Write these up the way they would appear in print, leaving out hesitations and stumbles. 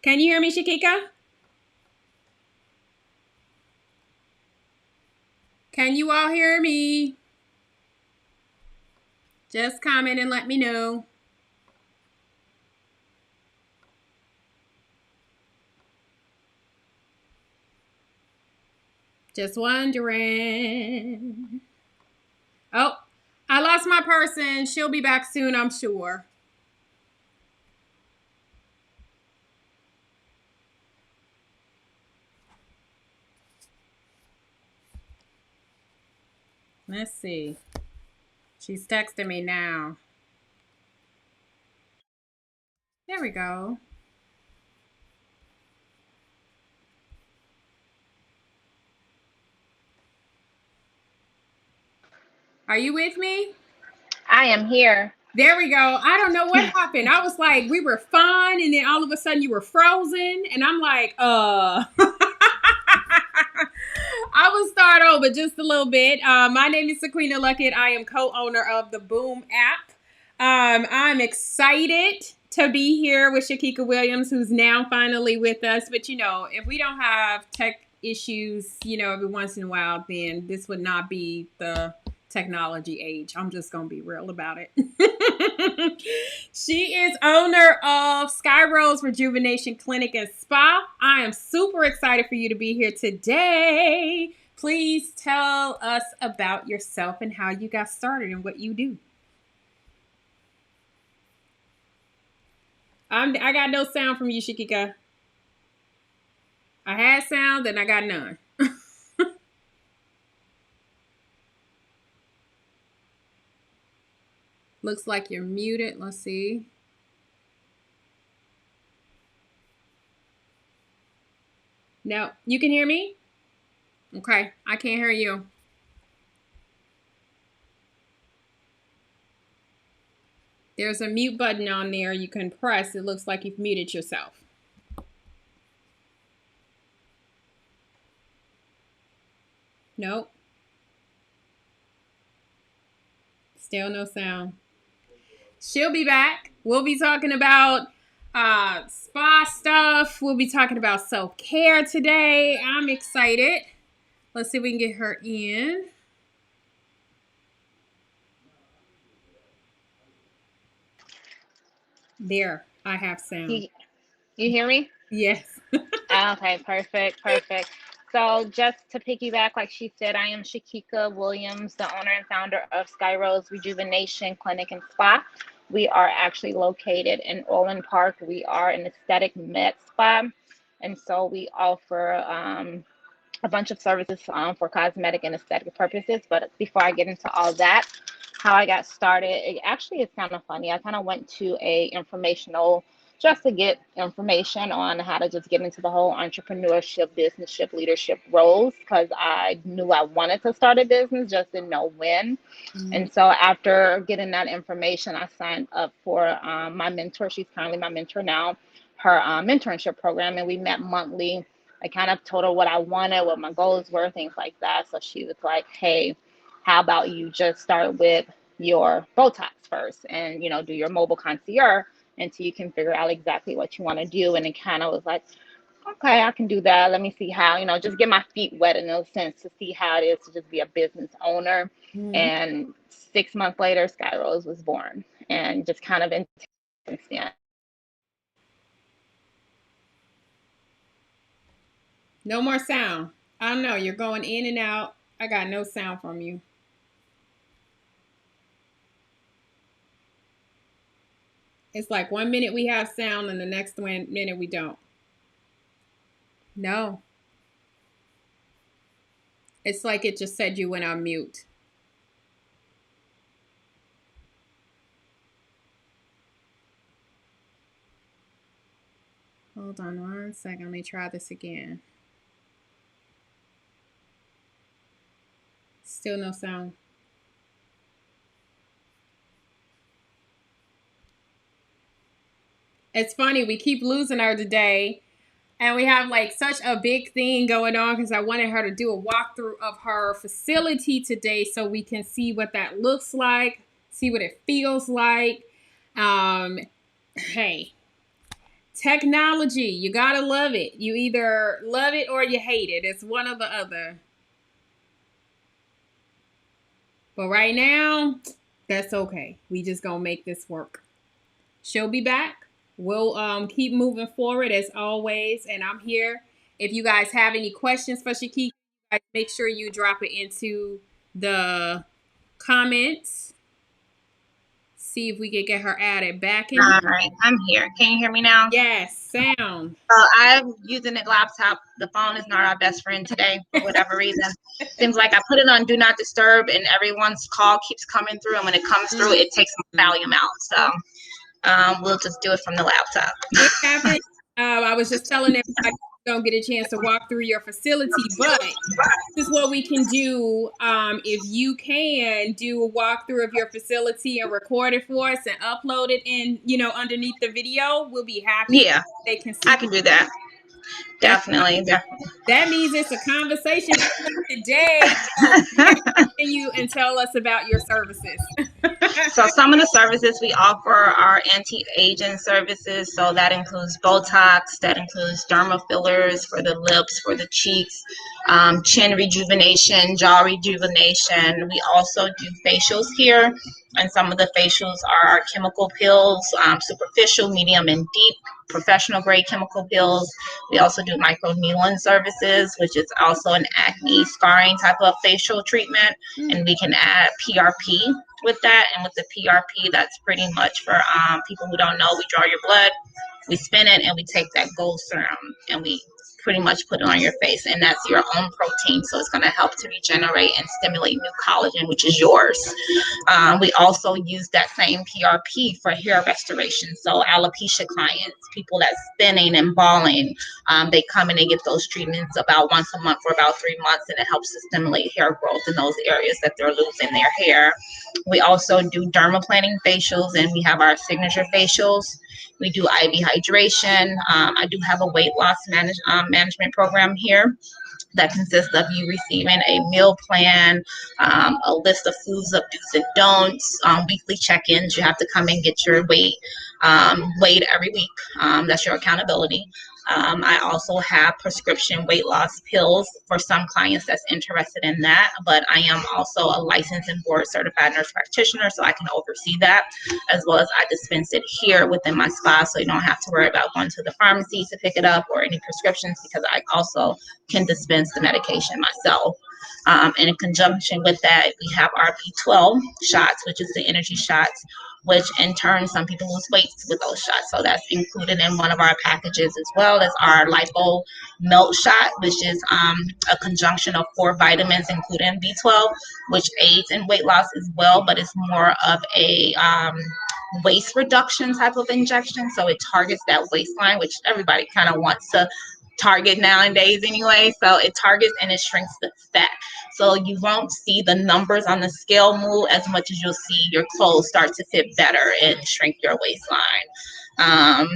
Can you hear me, Shakika? Can you all hear me? Just comment and let me know. Just wondering. Oh, I lost my person. She'll be back soon, I'm sure. Let's see. She's texting me now. There we go. Are you with me? I am here. There we go. I don't know what happened. I was like, we were fine, and then all of a sudden you were frozen, and I'm like, I will start over just a little bit. My name is Sequina Luckett. I am co-owner of the Boom app. I'm excited to be here with Shakika Williams, who's now finally with us. But, you know, if we don't have tech issues, you know, every once in a while, then this would not be the technology age. I'm just going to be real about it. She is owner of Sky Rose Rejuvenation Clinic and Spa. I am super excited for you to be here today. Please tell us about yourself and how you got started and what you do. I got no sound from you, Shakika. I had sound, and I got none. Looks like you're muted. Let's see. No, you can hear me? Okay, I can't hear you. There's a mute button on there you can press. It looks like you've muted yourself. Nope. Still no sound. She'll be back. We'll be talking about spa stuff. We'll be talking about self-care today. I'm excited. Let's see if we can get her in. There, I have sound. You hear me? Yes. Okay, perfect. So just to piggyback, like she said, I am Shakika Williams, the owner and founder of Sky Rose Rejuvenation Clinic and Spa. We are actually located in Orland Park. We are an aesthetic med spa. And so we offer a bunch of services for cosmetic and aesthetic purposes. But before I get into all that, how I got started, it actually is kind of funny. I kind of went to a informational just to get information on how to just get into the whole entrepreneurship, businessship, leadership roles because I knew I wanted to start a business, just didn't know when. And so after getting that information, I signed up for my mentor. She's currently my mentor now, her mentorship program, and we met monthly. I kind of told her what I wanted, what my goals were, things like that. So she was like, hey, how about you just start with your Botox first and, you know, do your mobile concierge until you can figure out exactly what you want to do. And it kind of was like, okay, I can do that. Let me see how, you know, just get my feet wet in a sense to see how it is to just be a business owner. And 6 months later, Sky Rose was born and just kind of since then. No more sound. I don't know. You're going in and out. I got no sound from you. It's like 1 minute we have sound and the next minute we don't. No. It's like it just said you went on mute. Hold on 1 second. Let me try this again. Still no sound. It's funny. We keep losing her today. And we have like such a big thing going on because I wanted her to do a walkthrough of her facility today so we can see what that looks like, see what it feels like. Hey, Technology, you gotta love it. You either love it or you hate it. It's one or the other. But right now, that's okay. We just gonna make this work. She'll be back. We'll keep moving forward as always, and I'm here. If you guys have any questions for Shakika, guys make sure you drop it into the comments. See if we can get her added back in. All right, I'm here. Can you hear me now? Yes, sound. I'm using a laptop. The phone is not our best friend today for whatever reason. Seems like I put it on Do Not Disturb, and everyone's call keeps coming through, and when it comes through, it takes my volume out. So we'll just do it from the laptop. It happened. I was just telling everybody don't get a chance to walk through your facility, but this is what we can do. If you can do a walkthrough of your facility and record it for us and upload it in, underneath the video, we'll be happy. Yeah, they can see. I can do that. Definitely. That means it's a conversation today. So continue and tell us about your services. So some of the services we offer are anti-aging services. So that includes Botox, that includes derma fillers for the lips, for the cheeks, chin rejuvenation, jaw rejuvenation. We also do facials here. And some of the facials are our chemical peels, superficial, medium, and deep, professional grade chemical peels. We also do microneedling services, which is also an acne scarring type of facial treatment. And we can add PRP with that. And with the PRP, that's pretty much for people who don't know, we draw your blood, we spin it, and we take that gold serum and we pretty much put it on your face, and that's your own protein, so it's going to help to regenerate and stimulate new collagen, which is yours. We also use that same PRP for hair restoration. So alopecia clients, people that's thinning and balling, they come and they get those treatments about once a month for about 3 months, and it helps to stimulate hair growth in those areas that they're losing their hair. We also do dermaplaning facials, and we have our facials. We do IV hydration. I do have a weight loss management program here that consists of you receiving a meal plan, a list of foods of do's and don'ts, weekly check-ins. You have to come and get your weight weighed every week. That's your accountability. I also have prescription weight loss pills for some clients that's interested in that, but I am also a licensed and board certified nurse practitioner, so I can oversee that, as well as I dispense it here within my spa, so you don't have to worry about going to the pharmacy to pick it up or any prescriptions, because I also can dispense the medication myself. And in conjunction with that, we have our B12 shots, which is the energy shots, which in turn, some people lose weight with those shots. So that's included in one of our packages, as well as our lipo melt shot, which is a conjunction of 4 vitamins, including B12, which aids in weight loss as well, but it's more of a waist reduction type of injection. So it targets that waistline, which everybody kind of wants to target nowadays anyway. So it targets and it shrinks the fat. So you won't see the numbers on the scale move as much as you'll see your clothes start to fit better and shrink your waistline.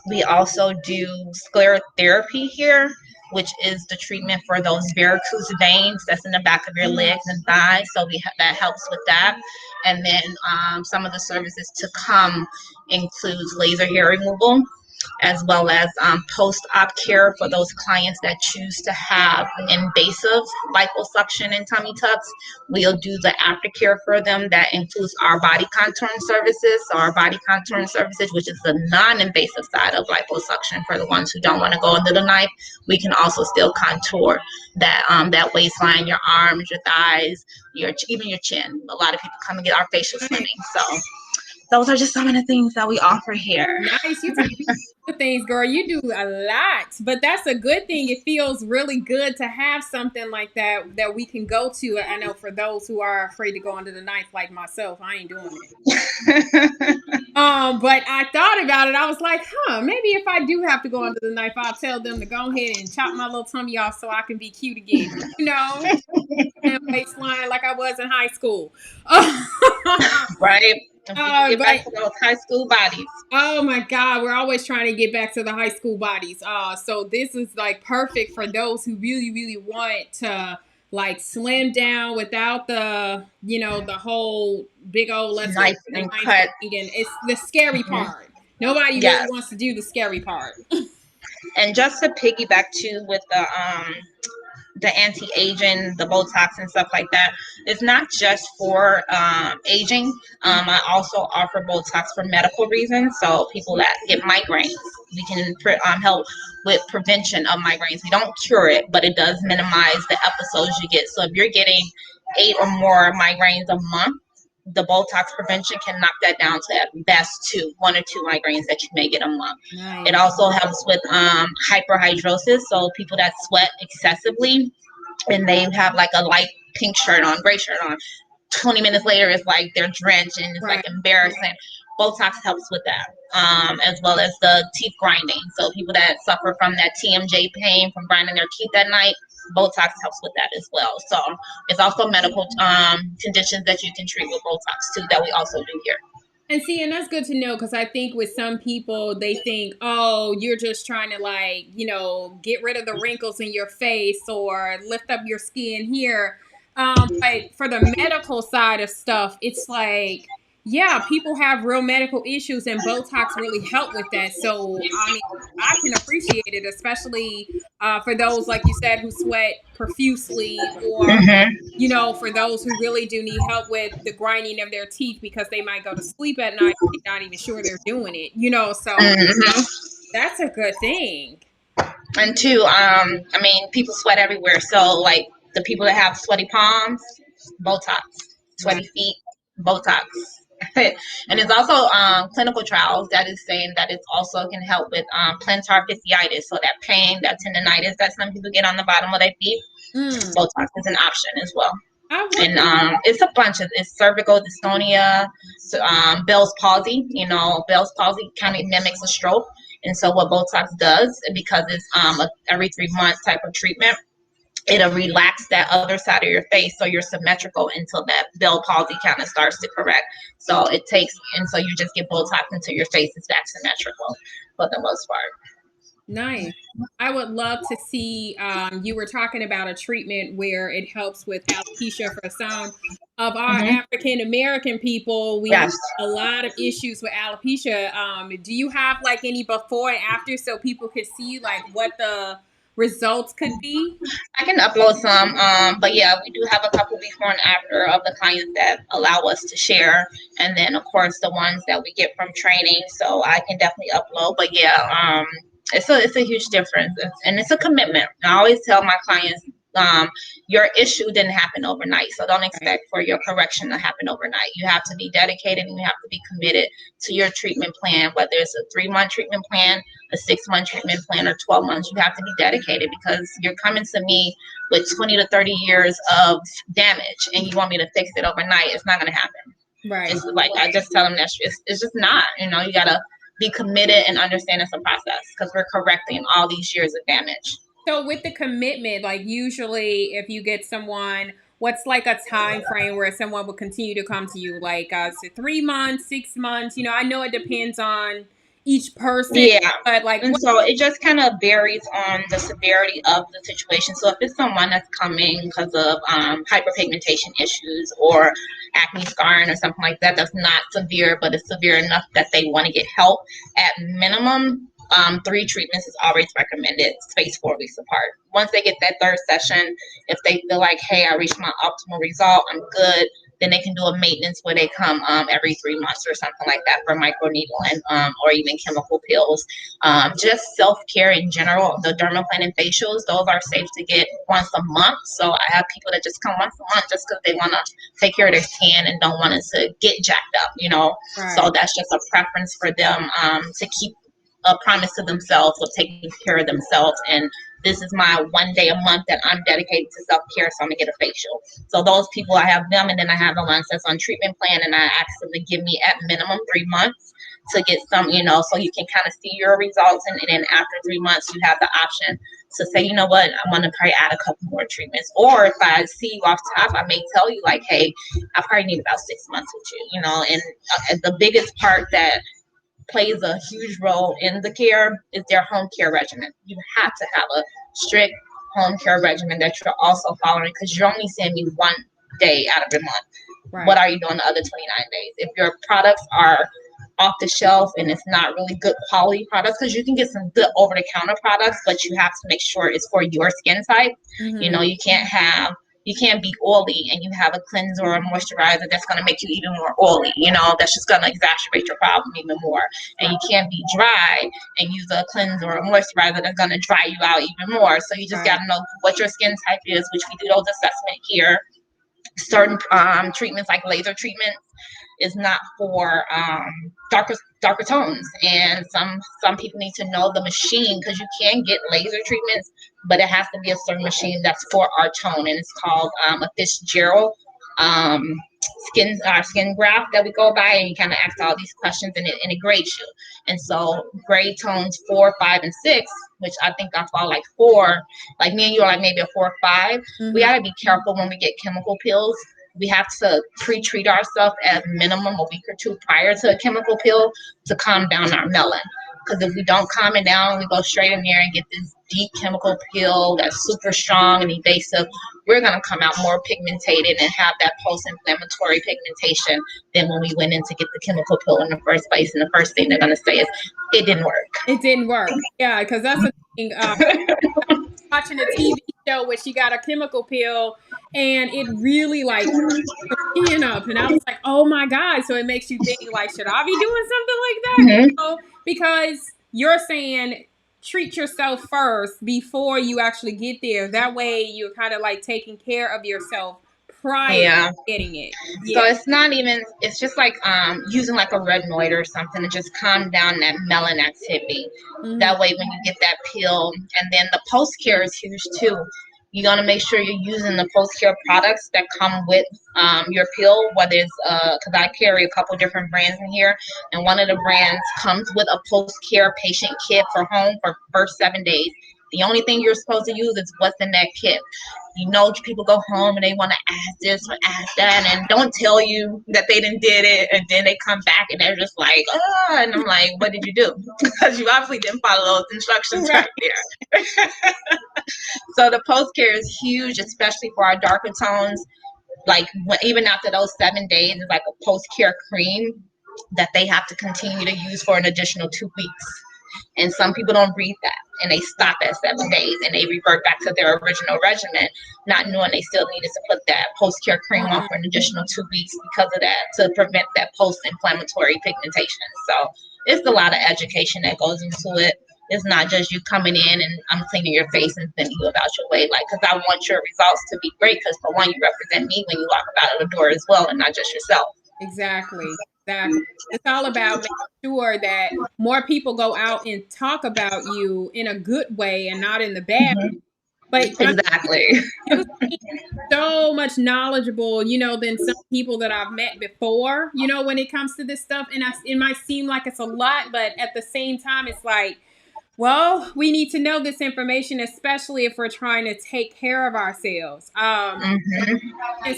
We also do sclerotherapy here, which is the treatment for those varicose veins that's in the back of your legs and thighs. So that helps with that. And then some of the services to come includes laser hair removal, as well as post-op care for those clients that choose to have invasive liposuction and tummy tucks. We'll do the aftercare for them. That includes our body contouring services. So our body contouring services, which is the non-invasive side of liposuction for the ones who don't want to go under the knife, we can also still contour that waistline, your arms, your thighs, even your chin. A lot of people come and get our facial slimming. So those are just some of the things that we offer here. Nice. You take things, girl. You do a lot, but that's a good thing. It feels really good to have something like that we can go to. I know for those who are afraid to go under the knife, like myself, I ain't doing it. But I thought about it. I was like, maybe if I do have to go under the knife, I'll tell them to go ahead and chop my little tummy off so I can be cute again. And waistline like I was in high school. Right. Get back to those high school bodies. Oh my God, we're always trying to get back to the high school bodies. So this is like perfect for those who really, really want to like slim down without the whole big old knife and cut. And it's the scary part. Nobody really Yes. wants to do the scary part. And just to piggyback too with the anti-aging, the Botox and stuff like that, it's not just for aging. I also offer Botox for medical reasons. So people that get migraines, we can help with prevention of migraines. We don't cure it, but it does minimize the episodes you get. So if you're getting 8 or more migraines a month, the Botox prevention can knock that down to at best 1 or 2 migraines that you may get a month. It Nice. also helps with hyperhidrosis, so people that sweat excessively and they have like a light pink shirt on, gray shirt on. 20 minutes later, it's like they're drenched and it's like Right. embarrassing. Botox helps with that, as well as the teeth grinding. So people that suffer from that TMJ pain from grinding their teeth at night, Botox helps with that as well. So it's also medical conditions that you can treat with Botox too that we also do here. And see, and that's good to know because I think with some people, they think, oh, you're just trying to, like, get rid of the wrinkles in your face or lift up your skin here. But for the medical side of stuff, it's like, yeah, people have real medical issues and Botox really help with that. So, I mean, I can appreciate it, especially for those, like you said, who sweat profusely or Mm-hmm. for those who really do need help with the grinding of their teeth because they might go to sleep at night, they're not even sure they're doing it, so Mm-hmm. that's a good thing. And two, I mean, people sweat everywhere. So like the people that have sweaty palms, Botox. Right. Sweaty feet, Botox. And there's also clinical trials that is saying that it also can help with plantar fasciitis. So that pain, that tendonitis that some people get on the bottom of their feet, Mm. Botox is an option as well. I And wonder. it's a bunch of it's cervical dystonia, Bell's palsy. Bell's palsy kind of mimics a stroke, and so what Botox does, because it's every 3 months type of treatment, it'll relax that other side of your face so you're symmetrical until that Bell palsy kind of starts to correct. So it takes, and so you just get Botox until your face is back symmetrical for the most part. Nice. I would love to see. You were talking about a treatment where it helps with alopecia. For some of our Mm-hmm. African American people, we have Yes. a lot of issues with alopecia. Do you have like any before and after so people could see like what the results could be? I can upload some, but yeah, we do have a couple before and after of the clients that allow us to share, and then of course the ones that we get from training. So I can definitely upload. But yeah, it's a huge difference, and it's a commitment. I always tell my clients, your issue didn't happen overnight, so don't Right. expect for your correction to happen overnight. You have to be dedicated and you have to be committed to your treatment plan, whether it's a 3-month treatment plan, a 6-month treatment plan, or 12 months. You have to be dedicated because you're coming to me with 20 to 30 years of damage and you want me to fix it overnight. It's not going to happen. Right. It's like I just tell them that it's just not. You got to be committed and understand it's a process because we're correcting all these years of damage. So with the commitment, like usually if you get someone, what's like a time frame where someone will continue to come to you? Like is it 3 months, 6 months? I know it depends on each person, Yeah. but like And what? so it just kind of varies on the severity of the situation. So if it's someone that's coming because of hyperpigmentation issues or acne scarring or something like that, that's not severe, but it's severe enough that they want to get help, at minimum, 3 treatments is always recommended, spaced 4 weeks apart. Once they get that third session, if they feel like, hey, I reached my optimal result, I'm good, then they can do a maintenance where they come every 3 months or something like that for microneedle and or even chemical pills. Just self-care in general, the dermaplane and facials, those are safe to get once a month. So I have people that just come once a month just because they want to take care of their skin and don't want it to get jacked up. Right. So that's just a preference for them to keep a promise to themselves of taking care of themselves. And this is my 1 day a month that I'm dedicated to self-care, so I'm gonna get a facial. So those people, I have them, and then I have the ones that's on treatment plan, and I ask them to give me at minimum 3 months to get some, so you can kind of see your results, and then after 3 months, you have the option to say, you know what, I'm gonna probably add a couple more treatments. Or if I see you off top, I may tell you like, hey, I probably need about 6 months with you. And the biggest part that plays a huge role in the care is their home care regimen. You have to have a strict home care regimen that you're also following because you're only seeing me 1 day out of the month. Right. What are you doing the other 29 days? If your products are off the shelf and it's not really good quality products, because you can get some good over the counter products, but you have to make sure it's for your skin type. You know, you can't be oily and you have a cleanser or a moisturizer that's going to make you even more oily. You know, that's just going to exacerbate your problem even more. And you can't be dry and use a cleanser or a moisturizer that's going to dry you out even more. So you just got to know what your skin type is, which we do those assessments here. Certain treatments like laser treatments is not for darker tones, and some people need to know the machine, because you can get laser treatments, but it has to be a certain machine that's for our tone, and it's called a Fitzgerald um, skin graph that we go by, and you kind of ask all these questions, and it grades you. And so grade tones 4, 5, and 6, which I think I fall like 4, like me and you are like maybe a 4 or 5. We got to be careful when we get chemical peels. We have to pre-treat ourselves at minimum a week or 2 prior to a chemical peel to calm down our melon. Because if we don't calm it down, we go straight in there and get this deep chemical peel that's super strong and evasive, we're going to come out more pigmented and have that post-inflammatory pigmentation than when we went in to get the chemical peel in the first place. And the first thing they're going to say is, it didn't work. It didn't work. Yeah, because that's the thing. Watching a TV show where she got a chemical peel and it really like skin up, and I was like, oh my god. So it makes you think, like, should I be doing something like that? You know, because you're saying treat yourself first before you actually get there. That way you're kind of like taking care of yourself prior to getting it. So it's not even, it's just like using like a retinoid or something to just calm down that melon activity. That way when you get that peel, and then the post care is huge too. You got to make sure you're using the post-care products that come with your peel, whether it's, because I carry a couple different brands in here, and one of the brands comes with a post-care patient kit for home for first 7 days. The only thing you're supposed to use is what's in that kit. You know, people go home and they want to ask this or ask that, and don't tell you that they didn't did it, and then they come back and they're just like, oh, and I'm like, what did you do? Because you obviously didn't follow those instructions right there. So the post care is huge, especially for our darker tones. Like even after those 7 days, it's like a post care cream that they have to continue to use for an additional 2 weeks. And some people don't read that, and they stop at 7 days and they revert back to their original regimen, not knowing they still needed to put that post care cream on for an additional 2 weeks because of that, to prevent that post inflammatory pigmentation. So it's a lot of education that goes into it. It's not just you coming in and I'm cleaning your face and sending you about your way. Like, because I want your results to be great, because for one, you represent me when you walk out of the door as well, and not just yourself. Exactly. It's all about making sure that more people go out and talk about you in a good way and not in the bad. But exactly. You so much knowledgeable, you know, than some people that I've met before, you know, when it comes to this stuff. And it might seem like it's a lot, but at the same time, it's like, well, we need to know this information, especially if we're trying to take care of ourselves.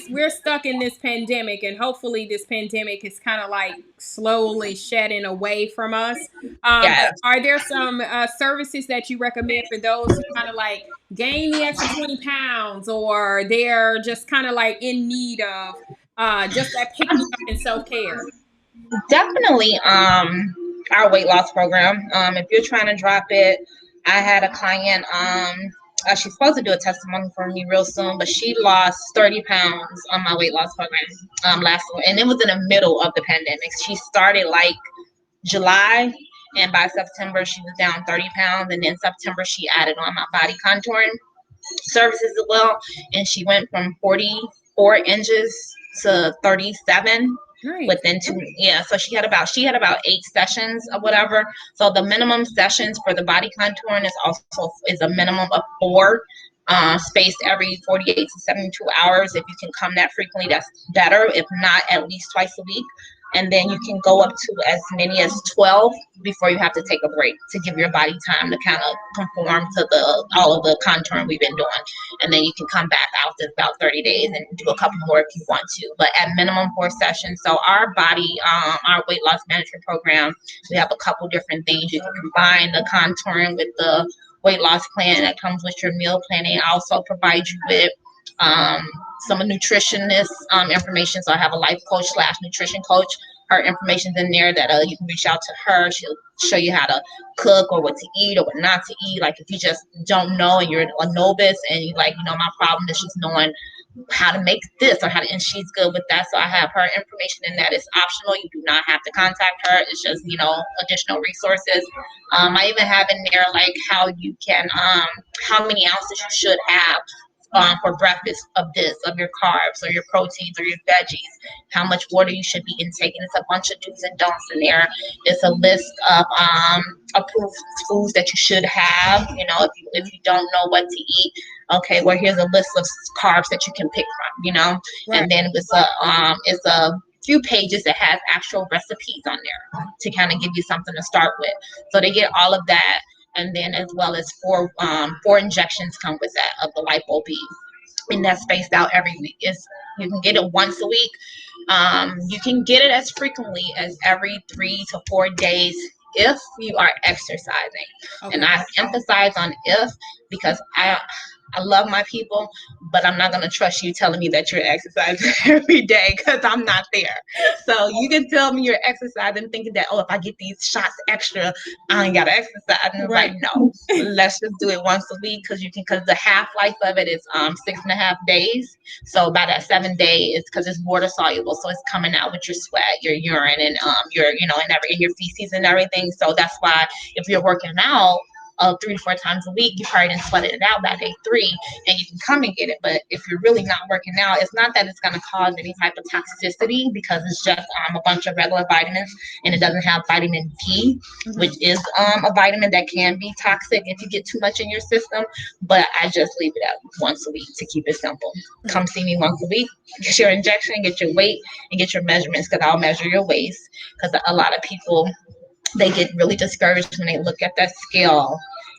We're stuck in this pandemic, and hopefully this pandemic is kind of like slowly shedding away from us. But are there some services that you recommend for those who kind of like gain the extra 20 pounds, or they're just kind of like in need of just that pick me up and self-care? Definitely our weight loss program. If you're trying to drop it, I had a client, she's supposed to do a testimony for me real soon, but she lost 30 pounds on my weight loss program last week, and it was in the middle of the pandemic. She started like July, and by September she was down 30 pounds, and then September she added on my body contouring services as well, and she went from 44 inches to 37 within 2. So she had about 8 sessions or whatever. So the minimum sessions for the body contouring is a minimum of 4, spaced every 48 to 72 hours. If you can come that frequently, that's better. If not, at least twice a week. And then you can go up to as many as 12 before you have to take a break to give your body time to kind of conform to all of the contouring we've been doing. And then you can come back after about 30 days and do a couple more if you want to. But at minimum 4 sessions. So our weight loss management program, we have a couple different things. You can combine the contouring with the weight loss plan that comes with your meal planning. I also provide you with some nutritionist information. So I have a life coach / nutrition coach her information's in there that you can reach out to her. She'll show you how to cook or what to eat or what not to eat. Like if you just don't know and you're a novice and you like, my problem is just knowing how to make this or how to, and she's good with that. So I have her information in that. It's optional. You do not have to contact her. It's just, additional resources. I even have in there like how you can, how many ounces you should have for breakfast of your carbs or your proteins or your veggies, how much water you should be intaking. It's a bunch of do's and don'ts in there. It's a list of approved foods that you should have. If you don't know what to eat, okay, well here's a list of carbs that you can pick from. Right. And then it's a few pages that has actual recipes on there to kind of give you something to start with. So they get all of that. And then as well as four injections come with that of the lipo B, and that's spaced out every week. You can get it once a week. You can get it as frequently as every 3 to 4 days if you are exercising. Okay. And I emphasize on if, because I love my people, but I'm not going to trust you telling me that you're exercising every day because I'm not there. So you can tell me you're exercising thinking that, if I get these shots extra, I ain't got to exercise. And it's Right. like, no, let's just do it once a week because the half-life of it is 6.5 days. So by that 7th day, it's because it's water soluble. So it's coming out with your sweat, your urine, and and your feces and everything. So that's why if you're working out 3 to 4 times a week, you probably didn't sweat it out by day 3, and you can come and get it. But if you're really not working out, it's not that it's going to cause any type of toxicity because it's just a bunch of regular vitamins, and it doesn't have vitamin D, which is a vitamin that can be toxic if you get too much in your system. But I just leave it at once a week to keep it simple. Come see me once a week, get your injection, get your weight, and get your measurements because I'll measure your waist because a lot of people, they get really discouraged when they look at that scale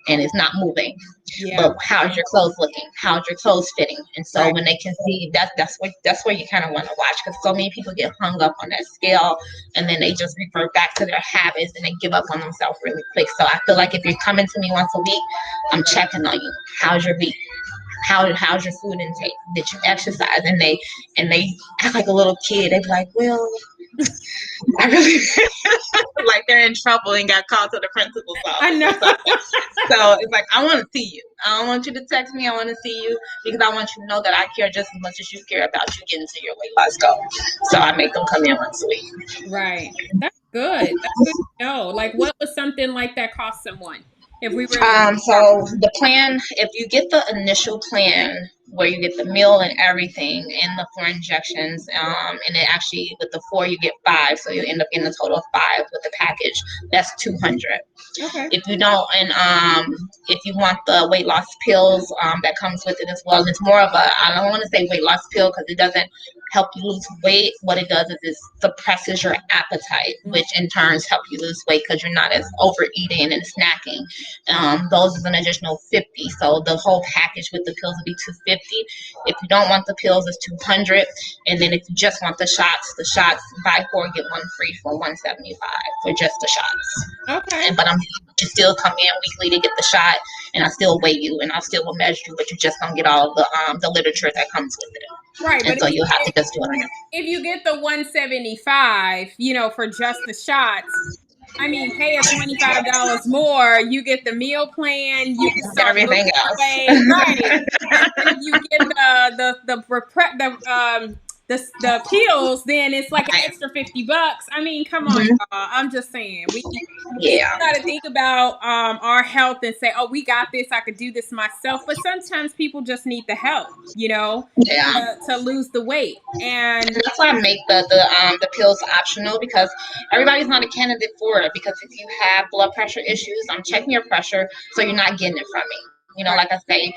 and it's not moving. Yeah. But how's your clothes looking? How's your clothes fitting? And so Right. when they can see that's where you kind of want to watch, because so many people get hung up on that scale and then they just revert back to their habits and they give up on themselves really quick. So I feel like if you're coming to me once a week, I'm checking on you. How's your week? How's your food intake? Did you exercise? And they act like a little kid. They be like, well, I really like they're in trouble and got called to the principal's office. I know. So it's like, I want to see you. I don't want you to text me. I want to see you because I want you to know that I care just as much as you care about you getting to your weight loss goal. So I make them come in once a week. Right. That's good. That's good to know. Like, what would something like that cost someone if we really? So the plan, if you get the initial plan where you get the meal and everything and the 4 injections, and then actually with the 4 you get 5, so you end up getting a total of 5 with the package. That's $200. Okay. If you don't, and if you want the weight loss pills, that comes with it as well. It's more of I don't want to say weight loss pill because it doesn't help you lose weight. What it does is it suppresses your appetite, which in turns help you lose weight because you're not as overeating and snacking. Those is an additional 50. So the whole package with the pills will be 250. If you don't want the pills, it's 200. And then if you just want the shots buy 4 get 1 free for 175 for just the shots. Okay. But you still come in weekly to get the shot, and I still weigh you, and I still will measure you, but you just don't get all of the literature that comes with it. Right. And But so you'll have to just do it on your own. if you get the 175, for just the shots, I mean, pay a $25 more. You get the meal plan. You can start Everything losing else. weight, right? And then if you get the pills, then it's like an extra $50. I mean, come on, y'all. I'm just saying we got to think about our health and say, oh, we got this. I could do this myself. But sometimes people just need the help, to lose the weight. And that's why I make the pills optional, because everybody's not a candidate for it. Because if you have blood pressure issues, I'm checking your pressure, so you're not getting it from me. Like I say,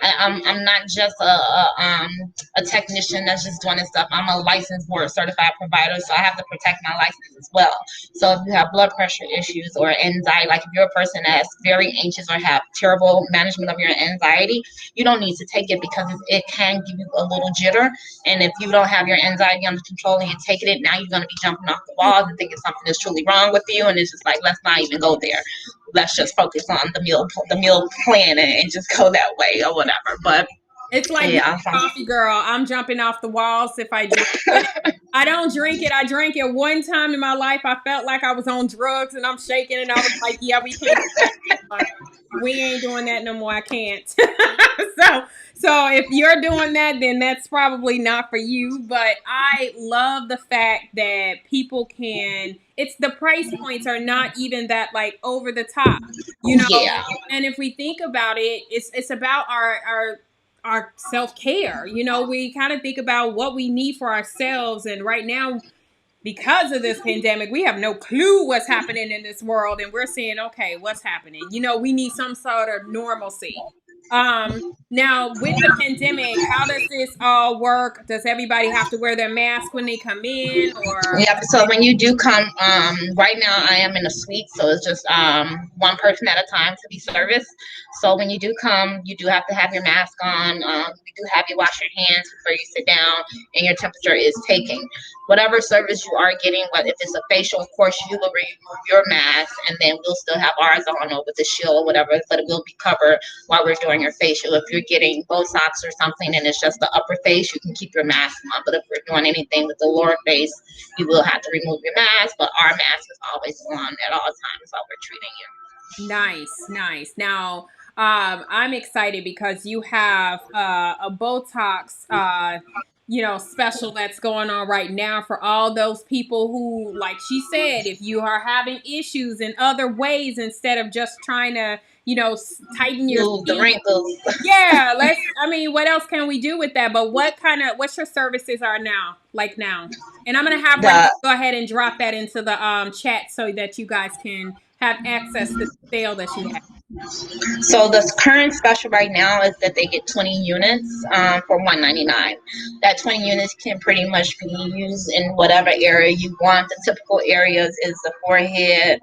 I'm not just a technician that's just doing this stuff. I'm a licensed board certified provider, so I have to protect my license as well. So if you have blood pressure issues or anxiety, like if you're a person that's very anxious or have terrible management of your anxiety, you don't need to take it because it can give you a little jitter. And if you don't have your anxiety under control and you're taking it, now you're going to be jumping off the walls and thinking something is truly wrong with you. And it's just like, let's not even go there. Let's just focus on the meal plan and just go that way or whatever. But It's like me, Yeah. coffee girl. I'm jumping off the walls if I drink it. I don't drink it. I drank it one time in my life. I felt like I was on drugs and I'm shaking and I was like, yeah, we can't do that no more. We ain't doing that no more. I can't. so if you're doing that, then that's probably not for you. But I love the fact that people can, it's the price points are not even that like over the top, you know. Yeah. And if we think about it, it's about our self care. You know, we kind of think about what we need for ourselves. And right now, because of this pandemic, we have no clue what's happening in this world. And we're saying, okay, what's happening? You know, we need some sort of normalcy. Now, with the pandemic, how does this all work? Does everybody have to wear their mask when they come in, or Yep. So when you do come, right now I am in a suite, so it's just one person at a time to be serviced. So when you do come, you do have to have your mask on. We do have you wash your hands before you sit down, and your temperature is taken. Whatever service you are getting, whether if it's a facial, of course you will remove your mask, and then we'll still have ours on or with the shield or whatever, but it will be covered while we're doing your facial. If you're getting Botox or something and it's just the upper face, you can keep your mask on. But if we're doing anything with the lower face, you will have to remove your mask, but our mask is always on at all times while we're treating you. nice, nice. Now, I'm excited because you have a Botox, special that's going on right now for all those people who, like she said, if you are having issues in other ways instead of just trying to, tighten your Ooh, the skin. wrinkles. Yeah, what else can we do with that? But what's your services are now, like now? And I'm gonna have Renee The go ahead and drop that into the chat so that you guys can have access to the sale that she has. So the current special right now is that they get 20 units for $199. That 20 units can pretty much be used in whatever area you want. The typical areas is the forehead,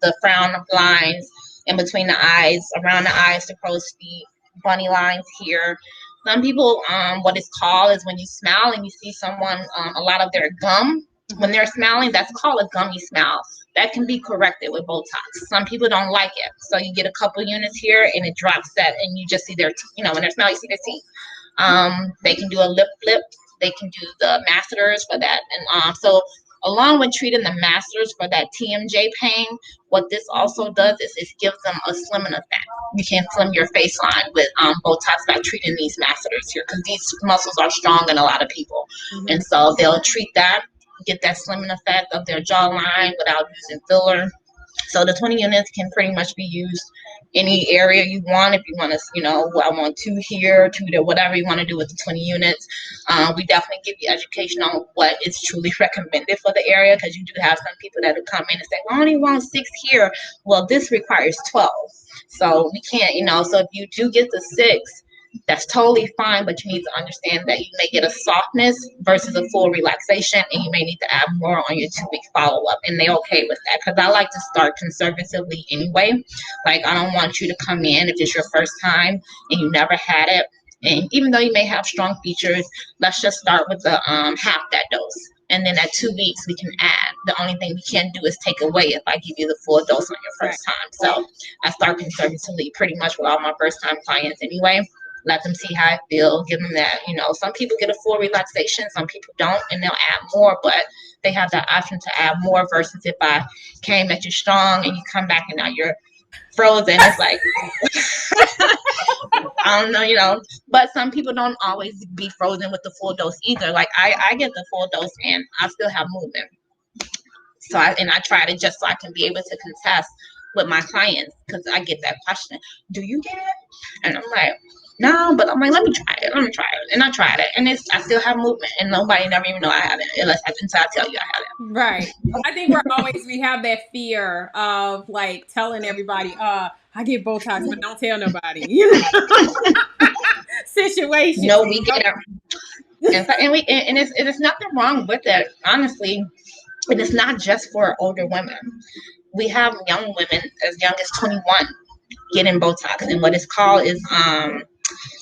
the frown lines, in between the eyes, around the eyes, the crow's feet, bunny lines here. Some people, what it's called is when you smile and you see someone, a lot of their gum, when they're smiling, that's called a gummy smile. That can be corrected with Botox. Some people don't like it, so you get a couple units here and it drops that, and you just see their, when they're smiling, you see their teeth. They can do a lip flip. They can do the masseters for that, and so along with treating the masseters for that TMJ pain, what this also does is it gives them a slimming effect. You can slim your face line with Botox by treating these masseters here because these muscles are strong in a lot of people, Mm-hmm. and so they'll treat that, get that slimming effect of their jawline without using filler. So the 20 units can pretty much be used any area you want. If you want to, I want two here, two there, whatever you want to do with the 20 units. We definitely give you education on what is truly recommended for the area because you do have some people that will come in and say, well, I only want 6 here. Well, this requires 12. So we can't, so if you do get the 6, that's totally fine, but you need to understand that you may get a softness versus a full relaxation, and you may need to add more on your 2-week follow-up, and they're okay with that because I like to start conservatively anyway. Like, I don't want you to come in if it's your first time and you never had it, and even though you may have strong features, let's just start with the half that dose. And then at 2 weeks, we can add. The only thing we can't do is take away if I give you the full dose on your Right. first time. So I start conservatively pretty much with all my first time clients anyway. Let them see how I feel, give them that, some people get a full relaxation, some people don't, and they'll add more, but they have that option to add more versus if I came at you strong and you come back and now you're frozen. It's like, I don't know, but some people don't always be frozen with the full dose either. Like I get the full dose and I still have movement. So I tried it just so I can be able to contest with my clients because I get that question, do you get it? And I'm like, no, but I'm like, let me try it. And I tried it. And I still have movement. And nobody never even know I have it until I tell you I have it. Right. I think we have that fear of like telling everybody, I get Botox, but don't tell nobody, situation. No, we get it. And it's nothing wrong with it, honestly. And it's not just for older women. We have young women as young as 21 getting Botox. And what it's called is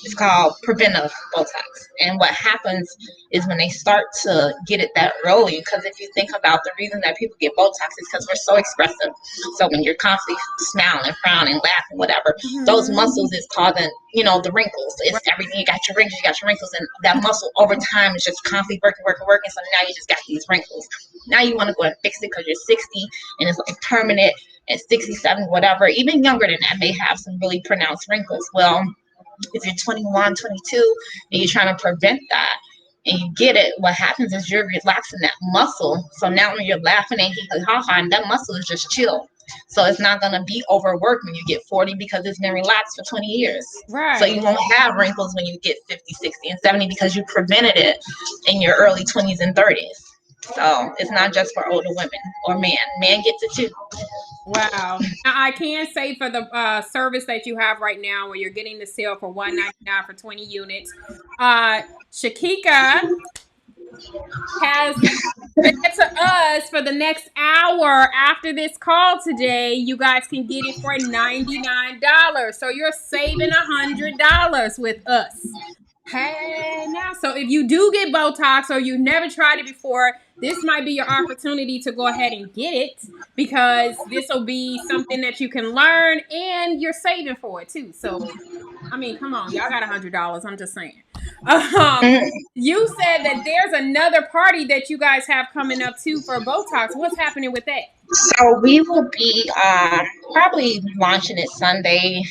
It's called preventive Botox. And what happens is when they start to get it that early, because if you think about the reason that people get Botox is because we're so expressive. So when you're constantly smiling, frowning, laughing, whatever, those Mm-hmm. muscles is causing, the wrinkles. It's everything. You got your wrinkles, and that muscle over time is just constantly working, working, working. So now you just got these wrinkles. Now you want to go and fix it because you're 60 and it's like permanent, and 67, whatever. Even younger than that may have some really pronounced wrinkles. Well, if you're 21, 22, and you're trying to prevent that, and you get it, what happens is you're relaxing that muscle. So now when you're laughing and and that muscle is just chill. So it's not going to be overworked when you get 40 because it's been relaxed for 20 years. So Right. you won't have wrinkles when you get 50, 60, and 70 because you prevented it in your early 20s and 30s. So it's not just for older women or men. Men gets it too. Wow. Now, I can say for the service that you have right now, where you're getting the sale for $199 for 20 units, Shakika has said to us for the next hour after this call today, you guys can get it for $99. So you're saving $100 with us. Hey, now, so if you do get Botox or you've never tried it before, this might be your opportunity to go ahead and get it, because this will be something that you can learn and you're saving for it too. So, I mean, come on, y'all got $100. I'm just saying. Um, you said that there's another party that you guys have coming up too for Botox. What's happening with that? So we will be probably launching it Sunday,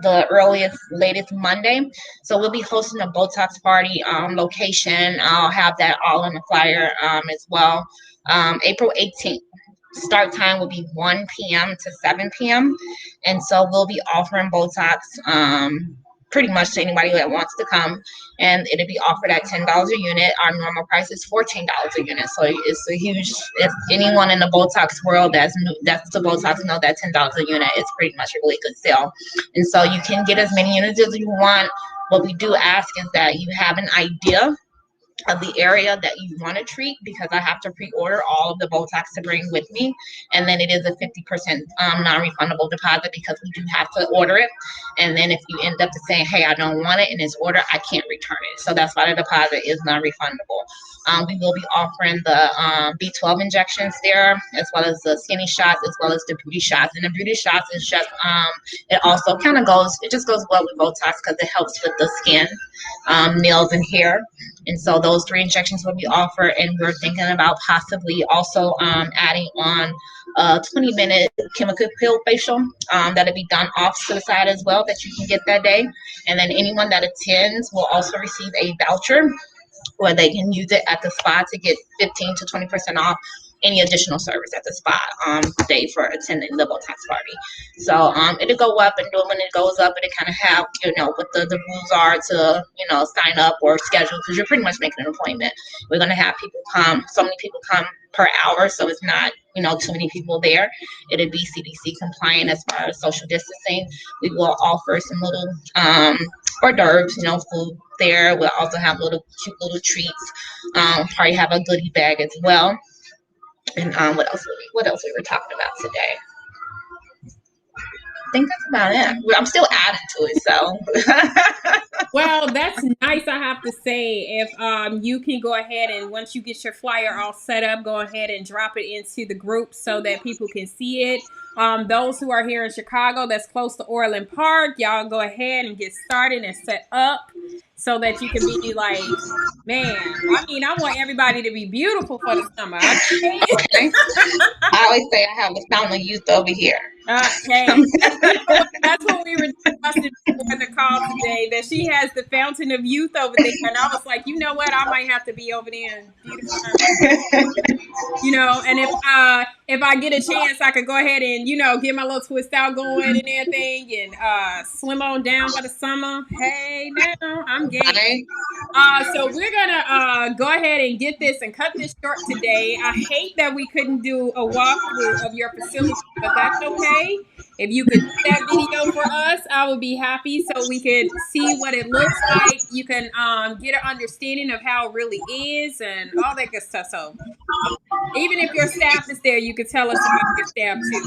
the earliest, latest Monday. So we'll be hosting a Botox party location. I'll have that all on the flyer as well. April 18th. Start time will be 1 p.m. to 7 p.m. And so we'll be offering Botox pretty much to anybody that wants to come. And it'll be offered at $10 a unit. Our normal price is $14 a unit. So it's a huge, if anyone in the Botox world that's the Botox know that $10 a unit is pretty much a really good sale. And so you can get as many units as you want. What we do ask is that you have an idea of the area that you want to treat, because I have to pre-order all of the Botox to bring with me, and then it is a 50% non-refundable deposit because we do have to order it. And then if you end up saying, "Hey, I don't want it," in this order, I can't return it. So that's why the deposit is non-refundable. We will be offering the B12 injections there, as well as the skinny shots, as well as the beauty shots. And the beauty shots is just it also kind of goes, it just goes well with Botox because it helps with the skin, nails, and hair. And so those 3 injections will be offered, and we're thinking about possibly also adding on a 20-minute chemical peel facial that'll be done off to the side as well that you can get that day. And then anyone that attends will also receive a voucher where they can use it at the spa to get 15 to 20% off any additional service at the spa day for attending the Botox party. So it'll go up, and when it goes up, it'll kind of have, what the rules are to, sign up or schedule, because you're pretty much making an appointment. We're going to have people come, so many people come per hour, so it's not, too many people there. It'll be CDC compliant as far as social distancing. We will offer some little hors d'oeuvres, food there. We'll also have cute little treats. Probably have a goodie bag as well. And what else we were talking about today? I think that's about it. I'm still adding to it, so. Well, that's nice, I have to say. If you can go ahead and, once you get your flyer all set up, go ahead and drop it into the group so that people can see it. Those who are here in Chicago, that's close to Orland Park, y'all go ahead and get started and set up so that you can be like, man, I mean, I want everybody to be beautiful for the summer. Okay. Okay. I always say I have the fountain of youth over here. Hey, you know what? That's what we were discussing before the call today. That she has the fountain of youth over there, and I was like, you know what? I might have to be over there and beautify her myself. And if I get a chance, I could go ahead and get my little twist out going and everything, and slim on down for the summer. Hey, now I'm game. Right? So we're gonna go ahead and get this and cut this short today. I hate that we couldn't do a walkthrough of your facility, but that's okay. If you could do that video for us, I would be happy, so we could see what it looks like. You can get an understanding of how it really is and all that good stuff. So even if your staff is there, you could tell us about your staff too.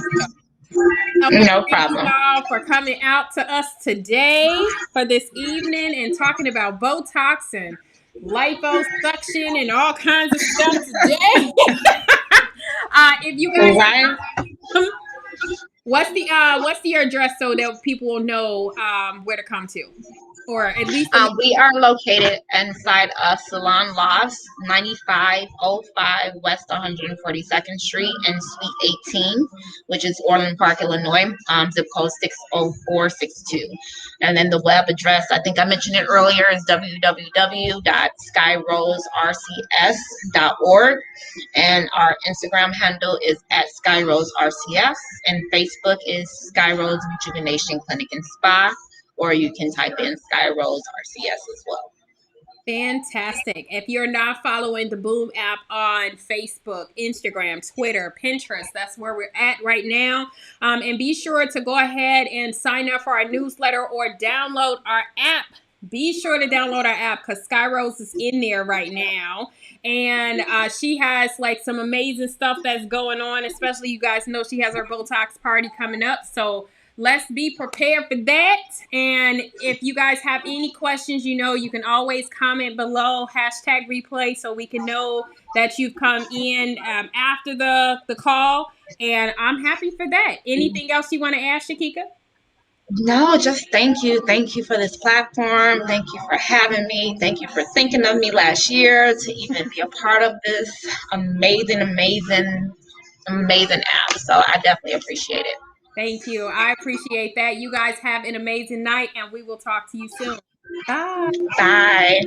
So. Okay, No thank you problem. all for coming out to us today for this evening and talking about Botox and liposuction and all kinds of stuff today. If you guys Right. what's the address so that people will know where to come to, or at least the name. We are located inside of Salon Lofts, 9505 West 142nd Street and Suite 18, which is Orland Park, Illinois, zip code 60462. And then the web address, I think I mentioned it earlier, is www.skyrosercs.org. And our Instagram handle is at SkyroseRCS, and Facebook is Skyrose Rejuvenation Clinic and Spa, or you can type in Skyrose RCS as well. Fantastic. If you're not following the Boom app on Facebook, Instagram, Twitter, Pinterest, that's where we're at right now. And be sure to go ahead and sign up for our newsletter or download our app. Be sure to download our app because Skyrose is in there right now. And she has like some amazing stuff that's going on, especially you guys know she has her Botox party coming up. So let's be prepared for that. And if you guys have any questions, you can always comment below #replay so we can know that you've come in after the call. And I'm happy for that. Anything else you want to ask, Shakika? No, just thank you. Thank you for this platform. Thank you for having me. Thank you for thinking of me last year to even be a part of this amazing, amazing, amazing app. So I definitely appreciate it. Thank you. I appreciate that. You guys have an amazing night, and we will talk to you soon. Bye. Bye.